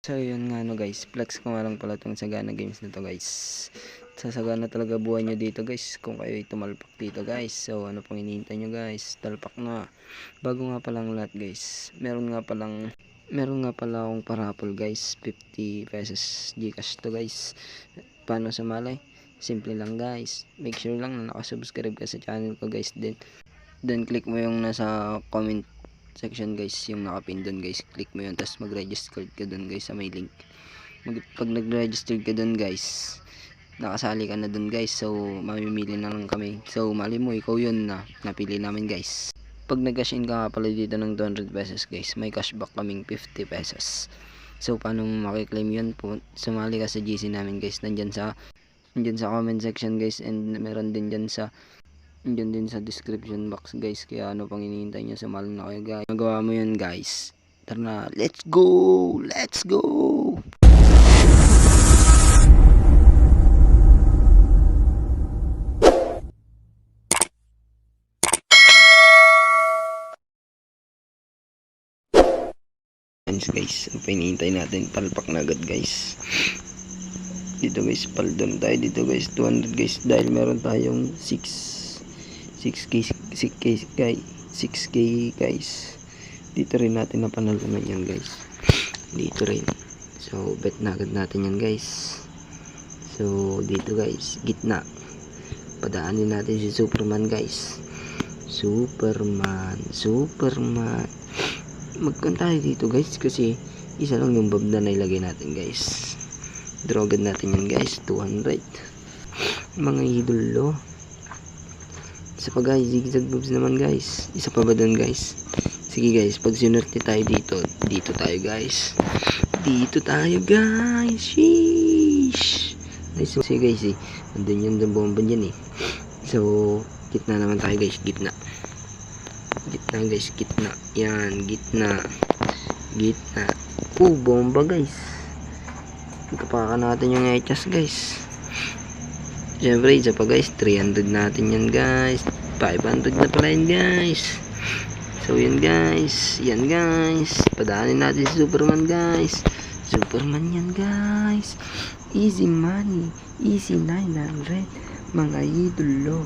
So yun nga no guys, flex ko nga lang pala itong Sagana Games na to guys. Sasagana talaga buhay nyo dito guys kung kayo tumalpak dito guys. So ano pang hinihintay nyo guys, talpak na. Bago nga palang lahat guys, meron nga pala akong parapol guys, 50 pesos Gcash to guys. Paano sumali? Simple lang guys, make sure lang na nakasubscribe ka sa channel ko guys. Then click mo yung nasa comment section guys, yung nakapin doon guys, click mo yun, tapos mag-register ka doon guys sa may link. Pag nag-register ka doon guys, nakasali ka na doon guys, so mamimili na lang kami. So mali mo ikaw yun na napili namin guys. Pag nag-cash in ka nga pala dito ng 200 pesos guys, may cashback kaming 50 pesos. So paano makiklaim yun po? Sumali ka sa GC namin guys, nandyan sa comment section guys, and meron din dyan sa description box guys. Kaya ano pang hinihintay nyo, sumali na kayo guys. Magawa mo yun guys. Tara na, let's go! Let's go! Guys, ang hinihintay natin, palpak na agad guys. Dito guys, paldon tayo dito guys, 200 guys, dahil meron tayong 6k guys. Dito rin natin napanalunan yan guys, dito rin. So bet na agad natin yan guys. So dito guys, gitna, padaanin natin si Superman guys. Superman magkanta tayo dito guys, kasi isa lang yung bob na nailagay natin guys. Draw agad natin yan guys, 200 mga idolo. Isa pa guys, zigzag moves naman guys. Isa pa ba dun guys? Sige guys, pag sinerte tayo dito tayo guys. Dito tayo guys. Sheesh. Nice. Sige guys andun yung bomba dyan So gitna naman tayo guys, gitna guys, gitna. Yan, gitna. Bomba guys. Kapakan natin yung echas guys. Siyempre, isa pa guys, 300 natin yan guys. 500 na pala yan guys. So yan guys. Padaanin natin si Superman guys. Superman yan guys. Easy money. Easy 900. Mga idolo.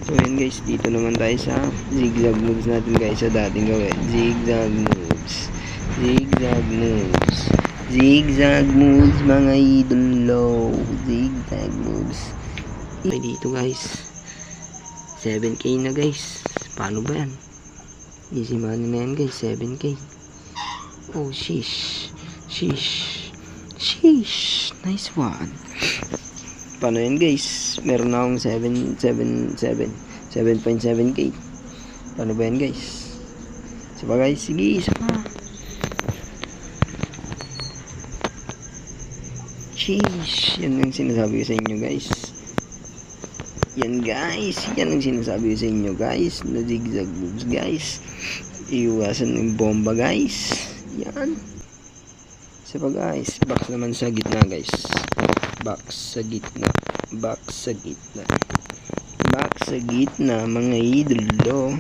So yan guys, dito naman tayo sa zigzag moves natin guys. Sa dating gawin, zigzag moves mga idolo. Zigzag moves. Dito guys, 7k na guys. Paano ba yan? Easy money na yan guys, 7k. Oh sheesh. Nice one. Paano yan guys? Meron na akong 7.7k. Paano ba yan guys? Isa pa guys, sige, isa pa. Sheesh, yan ang sinasabi ko sa inyo guys. Yan ang sinasabi ko sa inyo guys, na zigzag moves guys. Iwasan ng bomba guys. Yan. Isa pa guys, box naman sa gitna guys. Box sa gitna mga idolo.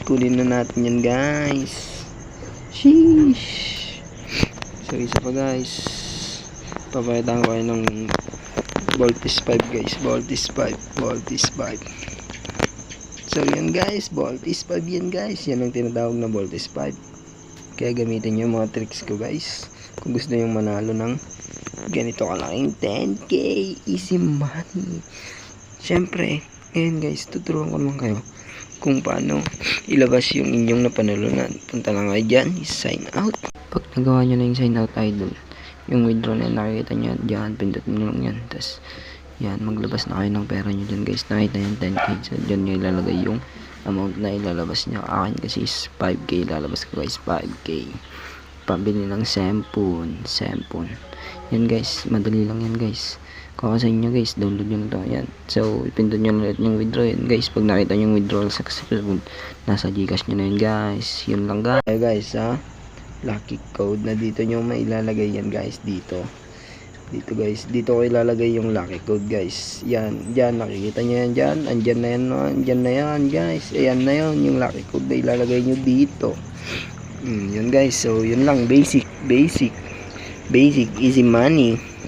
Kunin na natin yan guys. Sheesh. So isa pa guys, papalitan ko kayo ng Voltis 5 guys. Voltis 5. So yan guys, Voltis 5 yan guys. Yan ang tinatawag na Voltis 5. Kaya gamitin nyo mga tricks ko guys kung gusto nyo manalo ng ganito kalaking 10k easy money. Syempre ngayon guys, tuturuan ko naman kayo kung paano ilabas yung inyong napanalunan. Punta lang kayo dyan, sign out. Pag nagawa nyo na yung sign out idol, yung withdraw na nakikita nyo dyan, pindutin nyo lang yan, tas yan, maglabas na kayo ng pera nyo dyan guys. Nakita yung 10k, so dyan nyo ilalagay yung amount na ilalabas nyo. Akin kasi is 5k, ilalabas ko guys, 5k. Pabili ng sempon. Yan guys, madali lang yan guys. Kung sa inyo guys, download nyo na to. Yan. So, ipindot nyo na ulit yung withdraw yan guys. Pag nakita nyo yung withdrawal successful, nasa Gcash nyo na yun guys. Yun lang guys. Ayo guys lucky code na dito nyo mailalagay yan guys. Dito guys, dito ko ilalagay yung lucky code guys. Yan, dyan, nakikita nyo yan dyan. Andyan na yan guys. Ayan na yun, yung lucky code na ilalagay nyo dito. Yun guys, so yun lang, basic easy money.